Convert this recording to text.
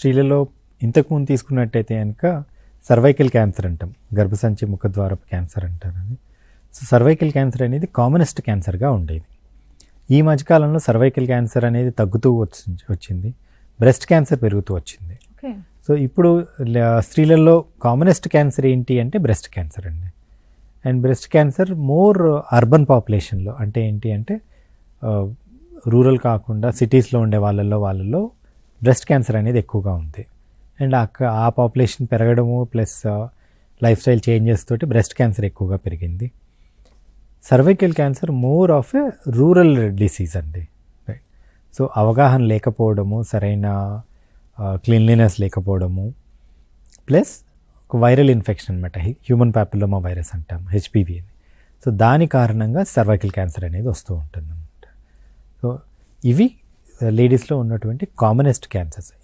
స్త్రీలలో ఇంతకుముందు తీసుకున్నట్టయితే కనుక సర్వైకల్ క్యాన్సర్ అంటాం, గర్భసంచి ముఖద్వారపు క్యాన్సర్ అంటారు అది. సో సర్వైకల్ క్యాన్సర్ అనేది కామనెస్ట్ క్యాన్సర్గా ఉండేది. ఈ మధ్యకాలంలో సర్వైకల్ క్యాన్సర్ అనేది తగ్గుతూ వచ్చింది, బ్రెస్ట్ క్యాన్సర్ పెరుగుతూ వచ్చింది. సో ఇప్పుడు స్త్రీలలో కామనెస్ట్ క్యాన్సర్ ఏంటి అంటే బ్రెస్ట్ క్యాన్సర్ అండి. And breast cancer more urban పాపులేషన్లో, అంటే ఏంటి అంటే రూరల్ కాకుండా సిటీస్లో ఉండే వాళ్ళలో బ్రెస్ట్ క్యాన్సర్ అనేది ఎక్కువగా ఉంది. అండ్ ఆ పాపులేషన్ పెరగడము ప్లస్ లైఫ్ స్టైల్ చేంజెస్ తోటి బ్రెస్ట్ క్యాన్సర్ ఎక్కువగా పెరిగింది. Cervical cancer more of a rural disease అండి. సో అవగాహన లేకపోవడము, సరైన క్లీన్లీనెస్ లేకపోవడము, ప్లస్ ఒక వైరల్ ఇన్ఫెక్షన్ అనమాట, హ్యూమన్ పాపిల్లోమా వైరస్ అంటాం, హెచ్పివి అని. సో దాని కారణంగా సర్వైకల్ క్యాన్సర్ అనేది వస్తూ ఉంటుంది అనమాట. సో ఇవి లేడీస్లో ఉన్నటువంటి కామనెస్ట్ క్యాన్సర్స్.